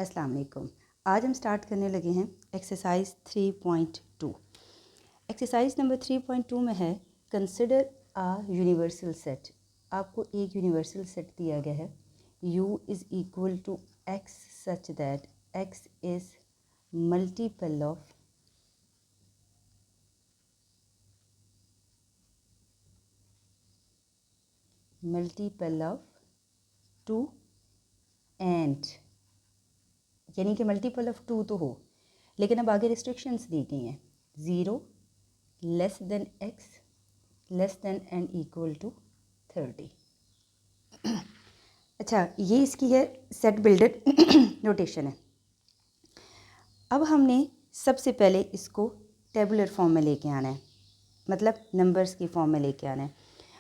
अस्सलाम वालेकुम। आज हम स्टार्ट करने लगे हैं एक्सरसाइज 3.2। एक्सरसाइज नंबर 3.2 में है कंसिडर आ यूनिवर्सल सेट। आपको एक यूनिवर्सल सेट दिया गया है u is equal to x such that x is multiple of two and, यानी कि मल्टीपल ऑफ 2 तो हो, लेकिन अब आगे रिस्ट्रिक्शंस दी गई हैं 0 less than x less than and equal to 30। अच्छा, ये इसकी है सेट बिल्डर नोटेशन है। अब हमने सबसे पहले इसको टेबुलर फॉर्म में लेके आना है, मतलब नंबर्स की फॉर्म में लेके आना है।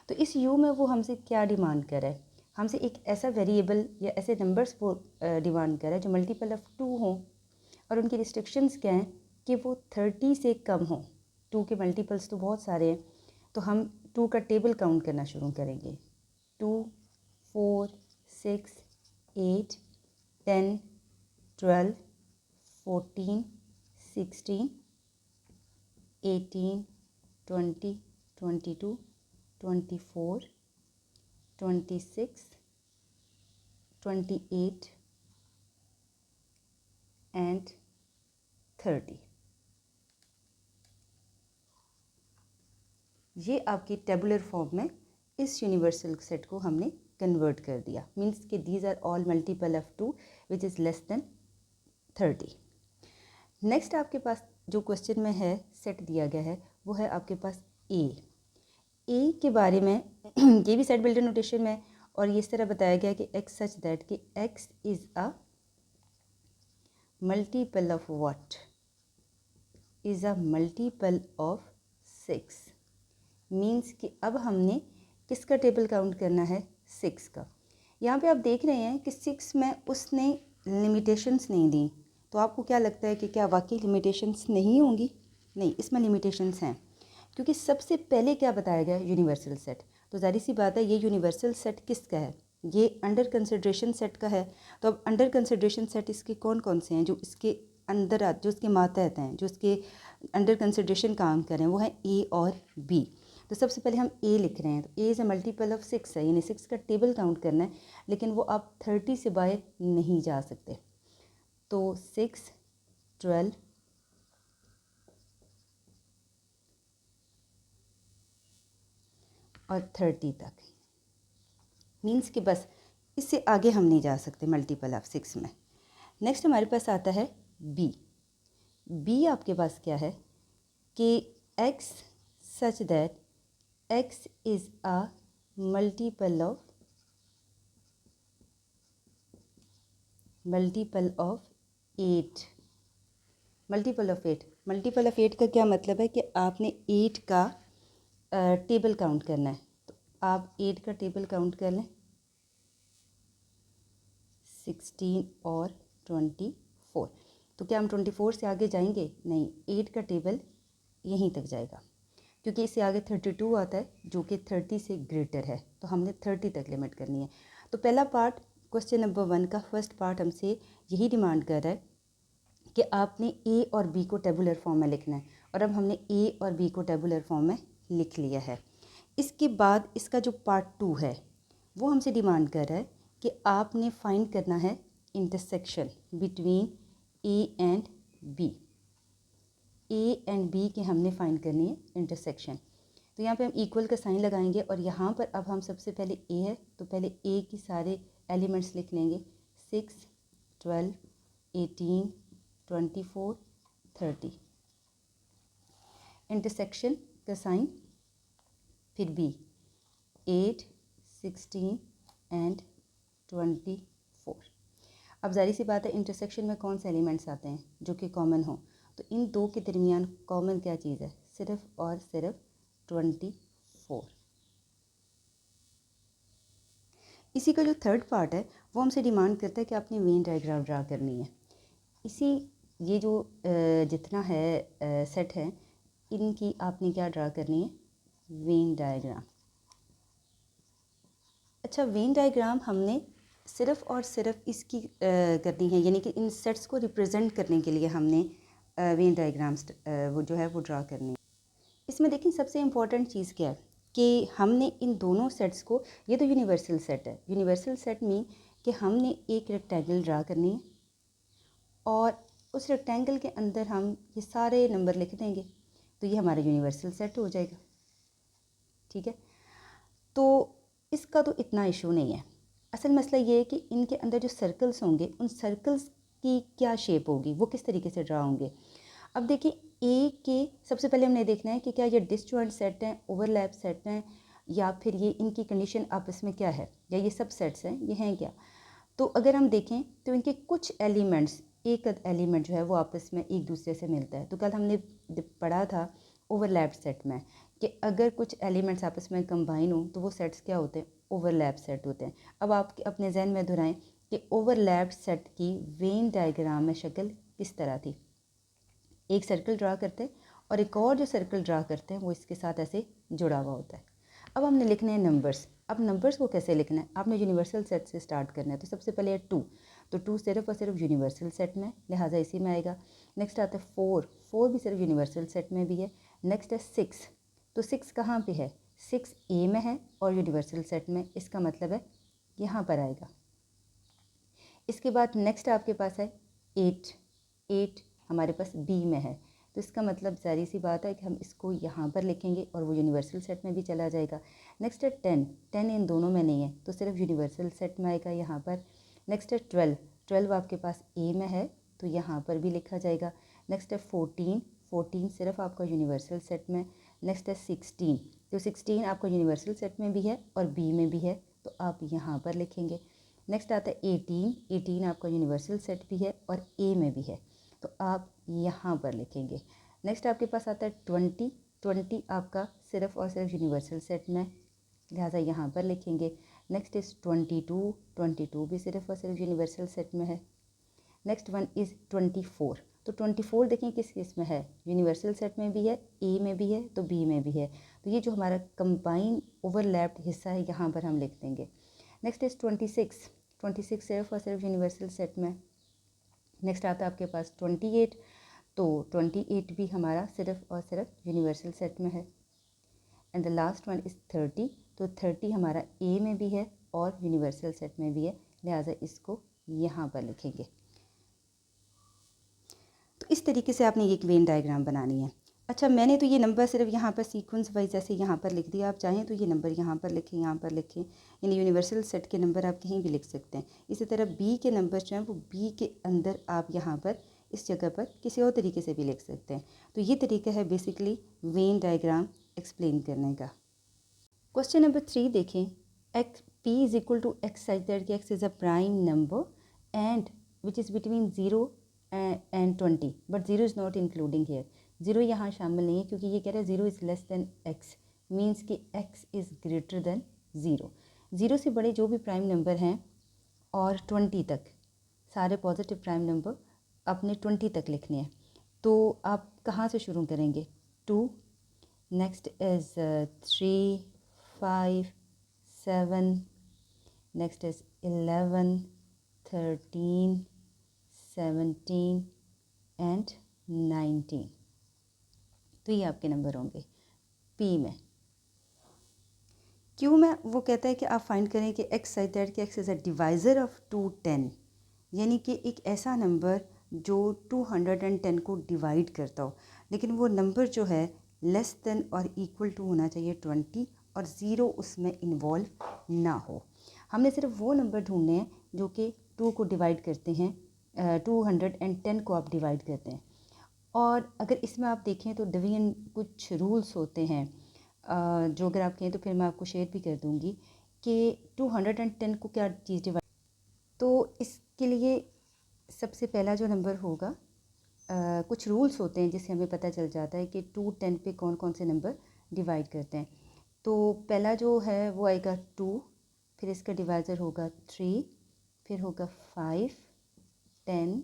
तो इस u में वो हमसे क्या डिमांड कर रहा है? हमसे एक ऐसा वेरिएबल या ऐसे नंबर्स वो डिमांड कर रहा है जो मल्टीपल ऑफ 2 हो, और उनकी रिस्ट्रिक्शंस क्या हैं कि वो 30 से कम हो। 2 के मल्टीपल्स तो बहुत सारे हैं, तो हम 2 का टेबल काउंट करना शुरू करेंगे। 2, 4, 6, 8, 10, 12, 14, 16, 18, 20, 22, 24, 26, 28 एंड 30। ये आपकी टेबुलर फॉर्म में इस यूनिवर्सल सेट को हमने कन्वर्ट कर दिया। मीन्स कि these are all multiple of 2 which is less than 30। Next आपके पास जो क्वेश्चन में है सेट दिया गया है वो है आपके पास ए के बारे में ये भी सेट बिल्डर नोटेशन में, और ये इस तरह बताया गया कि x सच दैट कि x is a multiple of what, is a multiple of 6। Means कि अब हमने किसका टेबल काउंट करना है? 6 का। यहाँ पे आप देख रहे हैं कि 6 में उसने लिमिटेशंस नहीं दी, तो आपको क्या लगता है कि क्या वाकई लिमिटेशंस नहीं होंगी? नहीं, इसमें लिमिटेशंस हैं, क्योंकि सबसे पहले क्या बताया गया? Universal set. तो ज़ाहिर सी बात है ये यूनिवर्सल सेट किसका है? ये अंडर कंसिडरेशन सेट का है। तो अब अंडर कंसिडरेशन सेट इसके कौन कौन से हैं जो इसके अंदर जो इसके मातहत हैं, जो इसके अंडर कंसिडरेशन काम कर रहे हैं, वो हैं ए और बी। तो सबसे पहले हम ए लिख रहे हैं, तो A is a multiple of 6 है, यानी 6 का टेबल काउंट करना है, लेकिन वो आप 30 से बाहर नहीं जा सकते। तो 6, 12, और 30 तक। मीन्स कि बस इससे आगे हम नहीं जा सकते मल्टीपल ऑफ 6 में। नेक्स्ट हमारे पास आता है बी आपके पास क्या है कि x such that x is a multiple of 8। Multiple of 8 का क्या मतलब है कि आपने 8 का टेबल काउंट करना है। तो आप 8 का टेबल काउंट कर लें, 16 और 24। तो क्या हम 24 से आगे जाएंगे? नहीं, 8 का टेबल यहीं तक जाएगा, क्योंकि इससे आगे 32 आता है जो कि 30 से ग्रेटर है, तो हमने 30 तक लिमिट करनी है। तो पहला पार्ट क्वेश्चन नंबर 1 का फर्स्ट पार्ट हमसे यही डिमांड कर रहा है कि आपने ए और बी को टेबुलर फॉर्म में लिखना है, और अब हमने ए और बी को टेबुलर फॉर्म में लिख लिया है। इसके बाद इसका जो पार्ट 2 है वो हमसे डिमांड कर रहा है कि आपने फाइंड करना है intersection between A and B के हमने फाइंड करनी है इंटरसेक्शन। तो यहाँ पे हम इक्वल का साइन लगाएंगे, और यहाँ पर अब हम सबसे पहले ए है तो पहले ए की सारे एलिमेंट्स लिख लेंगे, 6, 12, 18, 24, 30। इंटरसेक्शन का साइन, फिर बी 8, 16 एंड 24। अब जाहिर सी बात है इंटरसेक्शन में कौन से एलिमेंट्स आते हैं जो कि कॉमन हो, तो इन दो के दरमियान कॉमन क्या चीज़ है? सिर्फ और सिर्फ 24। इसी का जो थर्ड पार्ट है वो हमसे डिमांड करता है कि आपने वेन डायग्राम ड्रा करनी है। ये जो जितना है सेट है, इनकी आपने क्या ड्रा करनी है? Venn diagram. अच्छा, वेन डायग्राम हमने सिर्फ़ और सिर्फ इसकी करनी है, यानी कि इन सेट्स को रिप्रेजेंट करने के लिए हमने वेन डायग्राम्स वो जो है वो ड्रा करनी है। इसमें देखें सबसे इम्पॉर्टेंट चीज़ क्या है कि हमने इन दोनों सेट्स को, ये तो यूनिवर्सल सेट है, यूनिवर्सल सेट मीन कि हमने एक रेक्टेंगल ड्रा करनी है और उस रेक्टेंगल के अंदर हम ये सारे नंबर लिख देंगे, तो ये हमारा यूनिवर्सल सेट हो जाएगा। ठीक है, तो इसका तो इतना इशू नहीं है। असल मसला ये है कि इनके अंदर जो सर्कल्स होंगे उन सर्कल्स की क्या शेप होगी, वो किस तरीके से ड्रा होंगे। अब देखिए ए के सबसे पहले हमने देखना है कि क्या ये डिसजॉइंट सेट हैं, ओवरलैप सेट हैं, या फिर ये इनकी कंडीशन आपस में क्या है, या ये सब सेट्स हैं, ये हैं क्या। तो अगर हम देखें तो इनके कुछ एलिमेंट्स, एक एलिमेंट जो है वो आपस में एक दूसरे से मिलता है। तो कल हमने पढ़ा था ओवरलैप सेट में कि अगर कुछ एलिमेंट्स आपस में कंबाइन हो तो वो सेट्स क्या होते हैं, ओवरलैप सेट होते हैं। अब आप अपने जहन में दोहराएं कि ओवरलैप सेट की वेन डायग्राम में शक्ल किस तरह थी। एक सर्कल ड्रा करते हैं और एक और जो सर्कल ड्रा करते हैं वो इसके साथ ऐसे जुड़ा हुआ होता है। अब हमने लिखने हैं नंबर्स। अब नंबर्स को कैसे लिखना है, आपने यूनिवर्सल सेट से स्टार्ट करना है। तो सबसे पहले है 2, तो 2 सिर्फ और सिर्फ यूनिवर्सल सेट में, लिहाजा इसी में आएगा। नेक्स्ट आता है 4, 4 भी सिर्फ यूनिवर्सल सेट में भी है। नेक्स्ट है 6, तो 6 कहाँ पे है, 6 ए में है और यूनिवर्सल सेट में, इसका मतलब है यहाँ पर आएगा। इसके बाद नेक्स्ट आपके पास है 8, 8 हमारे पास बी में है, तो इसका मतलब ज़ाहिर सी बात है कि हम इसको यहाँ पर लिखेंगे और वो यूनिवर्सल सेट में भी चला जाएगा। नेक्स्ट है 10, 10 इन दोनों में नहीं है तो सिर्फ यूनिवर्सल सेट में आएगा यहाँ पर। नेक्स्ट है 12, 12 आपके पास ए में है तो यहाँ पर भी लिखा जाएगा। नेक्स्ट है 14, 14 सिर्फ आपका यूनिवर्सल सेट में। नेक्स्ट है 16, तो 16 आपका यूनिवर्सल सेट में भी है और बी में भी है तो आप यहाँ पर लिखेंगे। नेक्स्ट आता है 18, 18 आपका यूनिवर्सल सेट भी है और ए में भी है तो आप यहाँ पर लिखेंगे। नेक्स्ट आपके पास आता है 20, 20 आपका सिर्फ और सिर्फ यूनिवर्सल सेट में, लिहाजा यहाँ पर लिखेंगे। नेक्स्ट इज़ 22, 22 भी सिर्फ और सिर्फ यूनिवर्सल सेट में है। नेक्स्ट वन इज़ 24, तो 24 देखें किस किस में है, यूनिवर्सल सेट में भी है, ए में भी है तो बी में भी है, तो ये जो हमारा कंबाइन ओवरलैप्ड हिस्सा है यहाँ पर हम लिख देंगे। नेक्स्ट इज़ 26, 26 सिर्फ और सिर्फ यूनिवर्सल सेट में। नेक्स्ट आता है आपके पास 28, तो 28 भी हमारा सिर्फ और सिर्फ यूनिवर्सल सेट में है। And the last one is 30, तो 30 हमारा ए में भी है और यूनिवर्सल सेट में भी है, लिहाजा इसको यहाँ पर लिखेंगे। तो इस तरीके से आपने एक वेन डायग्राम बनानी है। अच्छा, मैंने तो ये नंबर सिर्फ यहाँ पर सीक्वेंस वाइज ऐसे यहाँ पर लिख दिया, आप चाहें तो ये नंबर यहाँ पर लिखें, यहाँ पर लिखें, यानी यूनिवर्सल सेट के नंबर आप कहीं भी लिख सकते हैं। इसी तरह बी के नंबर जो हैं वो बी के अंदर आप यहाँ पर इस जगह पर किसी और तरीके से भी लिख सकते हैं। तो ये तरीका है बेसिकली वेन डायग्राम एक्सप्लेन करने का। क्वेश्चन नंबर 3 देखें, X P is equal to X such that कि X is a prime number and which is between 0 and 20 but 0 is not including here. 0 यहाँ शामिल नहीं है क्योंकि ये कह रहा है 0 is less than x, means कि x इज़ ग्रेटर दैन 0। 0 से बड़े जो भी प्राइम नंबर हैं और 20 तक सारे पॉजिटिव प्राइम नंबर अपने 20 तक लिखने हैं। तो आप कहाँ से शुरू करेंगे, 2, next is 3, 5, 7, next is 11, 13, 17 and 19। तो ये आपके नंबर होंगे पी में। क्यू में वो कहता है कि आप फाइंड करें कि एक्स सच दैट कि X is a divisor of 210, यानी कि एक ऐसा नंबर जो 210 को डिवाइड करता हो, लेकिन वो नंबर जो है लेस देन और इक्वल टू होना चाहिए 20 और 0 उसमें इन्वॉल्व ना हो। हमने सिर्फ वो नंबर ढूंढने हैं जो कि 2 को डिवाइड करते हैं, 210 को आप डिवाइड करते हैं। और अगर इसमें आप देखें तो डिवीजन कुछ रूल्स होते हैं, जो अगर आप कहें तो फिर मैं आपको शेयर भी कर दूंगी कि 210 को क्या चीज़ डिवाइड। तो इसके लिए सबसे पहला जो नंबर होगा, कुछ रूल्स होते हैं जिससे हमें पता चल जाता है कि 210 पे कौन कौन से नंबर डिवाइड करते हैं। तो पहला जो है वो आएगा 2, फिर इसका डिवाइज़र होगा 3, फिर होगा 5, 10,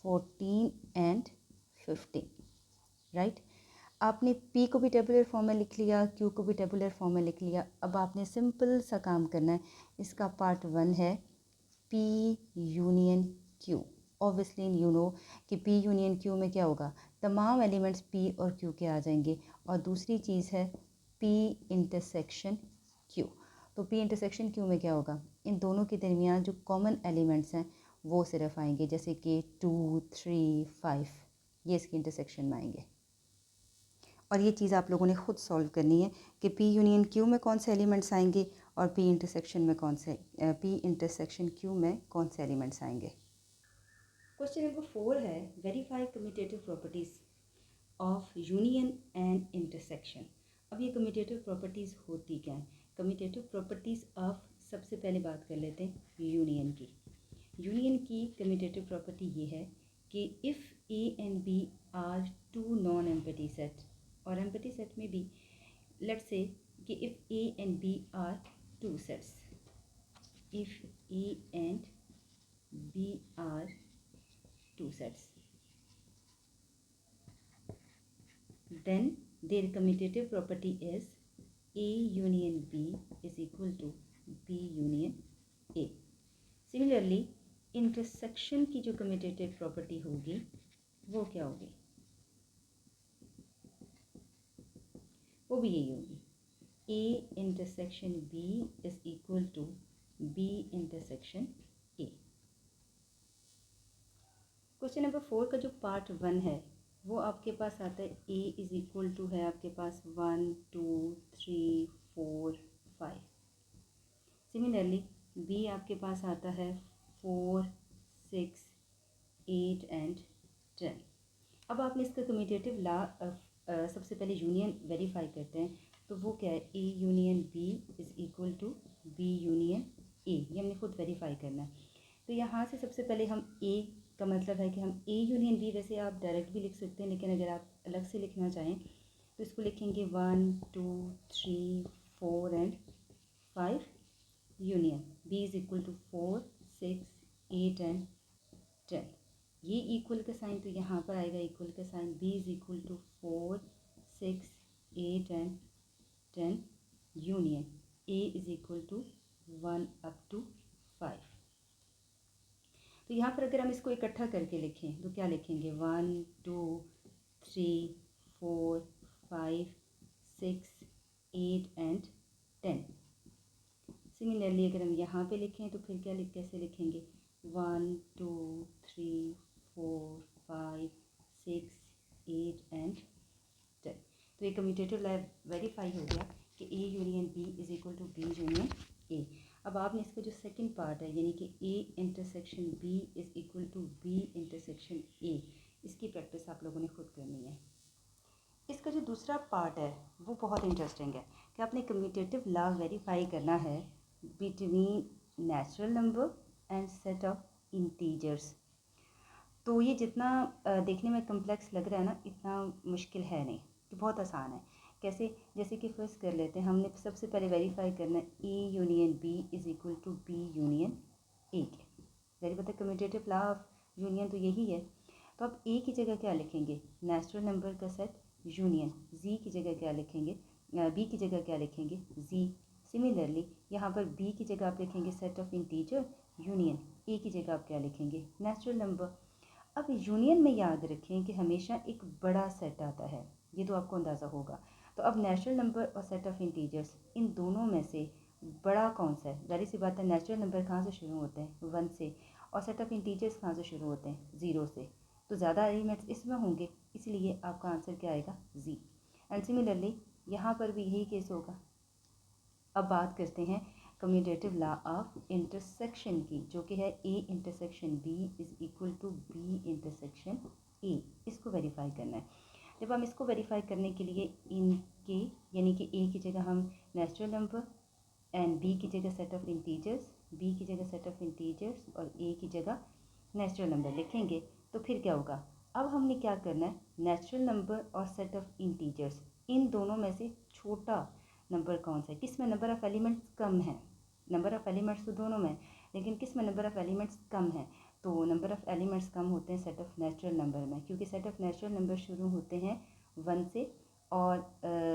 14 एंड 15, राइट। आपने पी को भी टेबुलर फॉर्म में लिख लिया, क्यू को भी टेबुलर फॉर्म में लिख लिया। अब आपने सिंपल सा काम करना है। इसका पार्ट 1 है P union Q। Obviously you know कि P यूनियन Q में क्या होगा, तमाम एलिमेंट्स P और Q के आ जाएंगे। और दूसरी चीज़ है P इंटरसेक्शन Q। तो P इंटरसेक्शन Q में क्या होगा, इन दोनों के दरमियान जो कॉमन एलिमेंट्स हैं वो सिर्फ आएंगे, जैसे कि 2, 3, 5, ये इसके इंटरसेक्शन में आएंगे। और ये चीज़ आप लोगों ने ख़ुद सॉल्व करनी है कि P यूनियन Q में कौन से एलिमेंट्स आएंगे और P इंटरसेक्शन Q में कौन से एलिमेंट्स आएंगे। क्वेश्चन नंबर 4 है, verify commutative properties of union and intersection. अब ये कम्यूटेटिव प्रॉपर्टीज़ होती क्या हैं? कम्यूटेटिव प्रॉपर्टीज़ ऑफ, सबसे पहले बात कर लेते हैं यूनियन की। यूनियन की कम्यूटेटिव प्रॉपर्टी ये है कि if A and B are two non empty set, और एम्प्टी सेट में भी लेट्स से कि if A and B are two sets, if A and B are two sets, then their commutative property is A union B is equal to B union A. Similarly, intersection की जो commutative property होगी वो क्या होगी, वो भी यही होगी, A intersection B is equal to B intersection A। Question number 4 का जो पार्ट 1 है वो आपके पास आता है A इज़ इक्वल टू है आपके पास 1, 2, 3, 4, 5। सिमिलरली B आपके पास आता है 4, 6, 8 एंड 10। अब आपने इसका कम्यूटेटिव ला सबसे पहले यूनियन वेरीफाई करते हैं, तो वो क्या है, A union B is equal to B union A, ये हमने खुद वेरीफाई करना है। तो यहाँ से सबसे पहले हम A का मतलब है कि हम A यूनियन B, वैसे आप डायरेक्ट भी लिख सकते हैं, लेकिन अगर आप अलग से लिखना चाहें तो इसको लिखेंगे 1, 2, 3, 4 and 5 union B is equal to 4, 6, 8 and 10। ये इक्वल का साइन तो यहाँ पर आएगा इक्वल का साइन, B is equal to 4, 6, 8 and 10 union A is equal to 1 up to 5। तो यहाँ पर अगर हम इसको इकट्ठा करके लिखें तो क्या लिखेंगे, 1, 2, 3, 4, 5, 6, 8 एंड 10। सिमिलरली अगर हम यहाँ पे लिखें तो फिर कैसे लिखेंगे, 1, 2, 3, 4, 5, 6, 8 एंड 10। तो ये कम्यूटेटिव ला वेरीफाई हो गया कि A union B is equal to B union A। अब आपने इसका जो सेकंड पार्ट है यानी कि A intersection B is equal to B intersection A, इसकी प्रैक्टिस आप लोगों ने खुद करनी है। इसका जो दूसरा पार्ट है वो बहुत इंटरेस्टिंग है कि आपने कम्यूटेटिव ला वेरीफाई करना है between natural number and set of integers. तो ये जितना देखने में कम्प्लेक्स लग रहा है ना, इतना मुश्किल है नहीं, तो बहुत आसान है। कैसे, जैसे कि फर्स्ट कर लेते हैं, हमने सबसे पहले वेरीफाई करना है A union B is equal to B union A के। जैसे पता है कम्यूटेटिव ला ऑफ यूनियन तो यही है। तो अब A की जगह क्या लिखेंगे, नेचुरल नंबर का सेट यूनियन, Z की जगह क्या लिखेंगे, B की जगह क्या लिखेंगे, Z। सिमिलरली यहाँ पर B की जगह आप लिखेंगे set of integer union, A की जगह आप क्या लिखेंगे, नेचुरल नंबर। अब यूनियन में याद रखें कि हमेशा एक बड़ा सेट आता है, ये तो आपको अंदाज़ा होगा। तो अब नेचुरल नंबर और सेट ऑफ इंटीजर्स, इन दोनों में से बड़ा कौन सा है, जाहिर सी बात है नेचुरल नंबर कहाँ से शुरू होते हैं, 1 से, और सेट ऑफ इंटीजर्स कहाँ से शुरू होते हैं, 0 से। तो ज़्यादा एलिमेंट्स इसमें होंगे, इसलिए आपका आंसर क्या आएगा, Z। एंड सिमिलरली यहाँ पर भी यही केस होगा। अब बात करते हैं कम्यूटेटिव ला ऑफ इंटरसेक्शन की, जो कि है A intersection B is equal to B intersection A। इसको वेरीफाई करना है। जब हम इसको वेरीफाई करने के लिए इनके यानी कि A की जगह हम नेचुरल नंबर एंड B की जगह सेट ऑफ इंटीजर्स, B की जगह सेट ऑफ इंटीजर्स और A की जगह नेचुरल नंबर लिखेंगे, तो फिर क्या होगा, अब हमने क्या करना है, नेचुरल नंबर और सेट ऑफ इंटीजर्स, इन दोनों में से छोटा नंबर कौन सा है, किस में नंबर ऑफ़ एलिमेंट्स कम है। नंबर ऑफ़ एलिमेंट्स तो दोनों में, लेकिन किस में नंबर ऑफ़ एलिमेंट्स कम है, तो नंबर ऑफ़ एलिमेंट्स कम होते हैं सेट ऑफ नेचुरल नंबर में, क्योंकि सेट ऑफ नेचुरल नंबर शुरू होते हैं 1 से और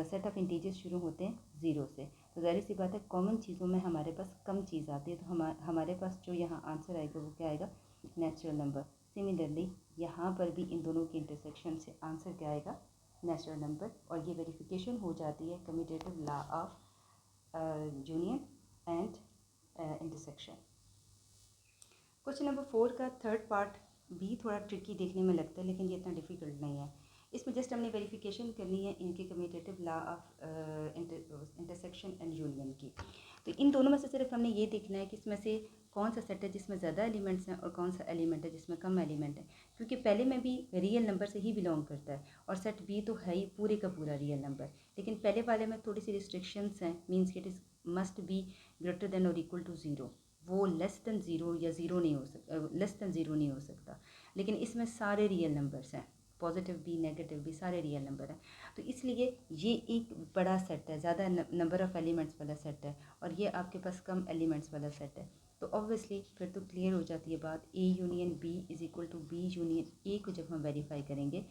सेट ऑफ इंटीजर्स शुरू होते हैं 0 से। तो ज़ाहिर सी बात है कॉमन चीज़ों में हमारे पास कम चीज़ आती है, तो हमारे पास जो यहाँ आंसर आएगा वो क्या आएगा, नेचुरल नंबर। सिमिलरली यहाँ पर भी इन दोनों के इंटरसेक्शन से आंसर क्या आएगा, नेचुरल नंबर। और ये वेरिफिकेशन हो जाती है commutative law of union and intersection. Question number 4 का थर्ड पार्ट भी थोड़ा ट्रिकी देखने में लगता है, लेकिन ये इतना डिफ़िकल्ट नहीं है। इसमें जस्ट हमने वेरिफिकेशन करनी है इनके commutative law of intersection and union की। तो इन दोनों में से सिर्फ हमने ये देखना है कि इसमें से कौन सा सेट है जिसमें ज़्यादा एलिमेंट्स हैं और कौन सा एलिमेंट है जिसमें कम एलिमेंट है, क्योंकि पहले में भी रियल नंबर से ही बिलोंग करता है और सेट बी तो है ही पूरे का पूरा रियल नंबर, लेकिन पहले वाले में थोड़ी सी रिस्ट्रिक्शंस हैं, means it is must be greater than और इक्वल टू ज़ीरो, वो लेस देन ज़ीरो या ज़ीरो नहीं हो सकता, लेस देन ज़ीरो नहीं हो सकता। लेकिन इसमें सारे रियल नंबर्स हैं, पॉजिटिव भी नेगेटिव भी सारे रियल नंबर हैं, तो इसलिए ये एक बड़ा सेट है, ज़्यादा नंबर ऑफ़ एलिमेंट्स वाला सेट है, और ये आपके पास कम एलिमेंट्स वाला सेट है। तो ऑब्वियसली फिर तो क्लियर हो जाती है बात, A union B is equal to B union A को जब हम वेरीफाई करेंगे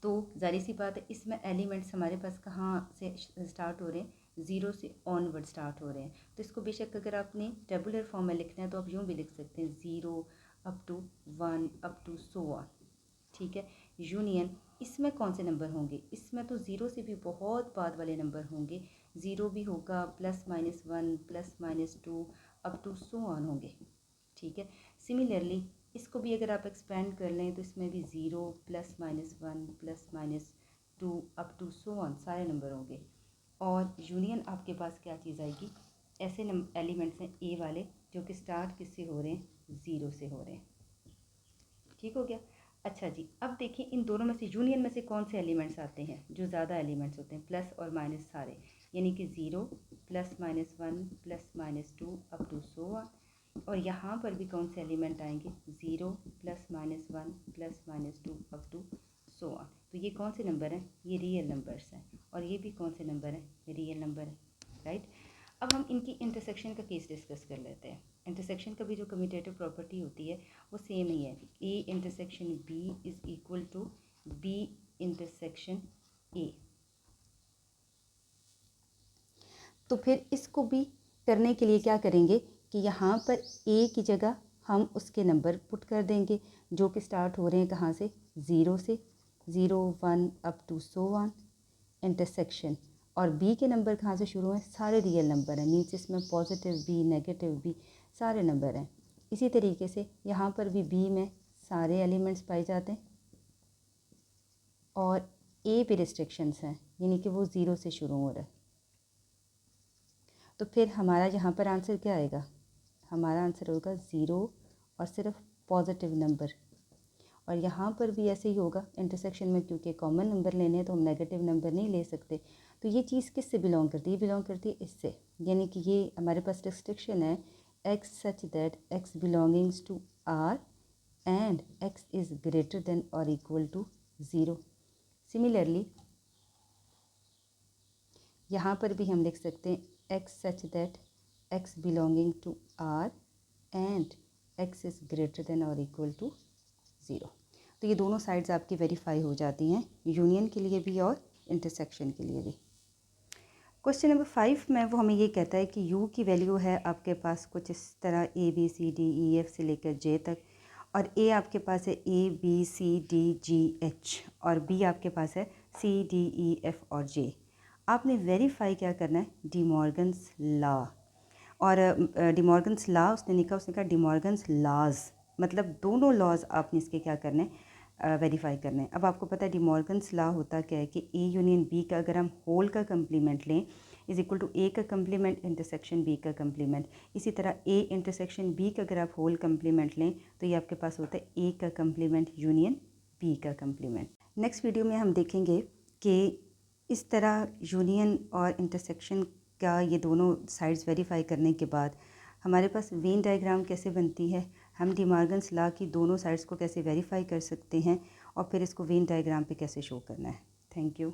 तो ज़ाहिर सी बात है इसमें एलिमेंट्स हमारे पास कहाँ से स्टार्ट हो रहे हैं, ज़ीरो से ऑनवर्ड स्टार्ट हो रहे हैं। तो इसको बेशक अगर आपने टेबुलर फॉर्म में लिखना है तो आप यूँ भी लिख सकते हैं, 0 up to 1 up to so on, ठीक है। यूनियन, इसमें कौन से नंबर होंगे, इसमें तो ज़ीरो से भी बहुत बाद वाले नंबर होंगे, ज़ीरो भी होगा, +-1 +-2 अप टू सो ऑन होंगे, ठीक है। सिमिलरली इसको भी अगर आप एक्सपेंड कर लें तो इसमें भी 0 +-1 +-2 अप टू सो ऑन सारे नंबर होंगे। और यूनियन आपके पास क्या चीज़ आएगी, ऐसे एलिमेंट्स हैं ए वाले जो कि स्टार्ट किससे हो रहे हैं, ज़ीरो से हो रहे हैं, ठीक हो गया। अच्छा जी, अब देखिए इन दोनों में से यूनियन में से कौन से एलिमेंट्स आते हैं जो ज़्यादा एलिमेंट्स होते हैं, प्लस और माइनस सारे, यानी कि 0 +-1 +-2 अप टू सो ऑन। और यहाँ पर भी कौन से एलिमेंट आएंगे, 0 +-1 +-2 अप टू सो ऑन। तो ये कौन से नंबर हैं, ये रियल नंबर्स हैं, और ये भी कौन से नंबर हैं, रियल नंबर है, राइट। अब हम इनकी इंटरसेक्शन का केस डिस्कस कर लेते हैं। इंटरसेक्शन का भी जो कम्यूटेटिव प्रॉपर्टी होती है वो सेम ही है, A intersection B is equal to B intersection A. तो फिर इसको भी करने के लिए क्या करेंगे कि यहाँ पर ए की जगह हम उसके नंबर पुट कर देंगे जो कि स्टार्ट हो रहे हैं कहाँ से, ज़ीरो से, 0 1 up to so on intersection. और बी के नंबर कहाँ से शुरू हैं, सारे रियल नंबर हैं, मीन्स इसमें पॉजिटिव भी नेगेटिव भी सारे नंबर हैं। इसी तरीके से यहाँ पर भी बी में सारे एलिमेंट्स पाए जाते हैं और ए पे रिस्ट्रिक्शंस हैं, यानी कि वो ज़ीरो से शुरू हो रहा है। तो फिर हमारा यहाँ पर आंसर क्या आएगा, हमारा आंसर होगा 0 और सिर्फ पॉजिटिव नंबर। और यहाँ पर भी ऐसे ही होगा इंटरसेक्शन में, क्योंकि कॉमन नंबर लेने हैं तो हम नेगेटिव नंबर नहीं ले सकते। तो ये चीज़ किस से बिलोंग करती है, ये बिलोंग करती है इससे, यानी कि ये हमारे पास रिस्ट्रिक्शन है, x such that x belongings to r and x is greater than और इक्वल टू 0। सिमिलरली यहाँ पर भी हम लिख सकते हैं x such that x belonging to r and x is greater than और इक्वल टू 0। तो ये दोनों साइड्स आपकी वेरीफाई हो जाती हैं, यूनियन के लिए भी और इंटरसेक्शन के लिए भी। क्वेश्चन नंबर 5 में वो हमें ये कहता है कि u की वैल्यू है आपके पास कुछ इस तरह ABCDEF से लेकर J तक, और A आपके पास है ABCDGH और B आपके पास है CDEF और J। आपने वेरीफाई क्या करना है, डिमॉर्गन्स लॉ। और डिमॉर्गन्स लॉ उसने लिखा, उसने कहा डिमॉर्गन्स लॉज, मतलब दोनों लॉज आपने इसके क्या करने हैं, वेरीफाई करने हैं। अब आपको पता है डिमॉर्गन्स लॉ होता क्या है कि ए यूनियन बी का अगर हम होल का कम्प्लीमेंट लें इज़ इक्वल टू ए का कम्प्लीमेंट इंटरसेक्शन बी का कम्प्लीमेंट। इसी तरह ए इंटरसेक्शन बी का अगर आप होल कम्प्लीमेंट लें तो ये आपके पास होता है ए का कम्प्लीमेंट यूनियन बी का कम्प्लीमेंट। नेक्स्ट वीडियो में हम देखेंगे कि इस तरह यूनियन और इंटरसेक्शन का ये दोनों साइड्स वेरीफाई करने के बाद हमारे पास वेन डायग्राम कैसे बनती है, हम डिमॉर्गन्स लॉ की दोनों साइड्स को कैसे वेरीफाई कर सकते हैं और फिर इसको वेन डायग्राम पे कैसे शो करना है। Thank you.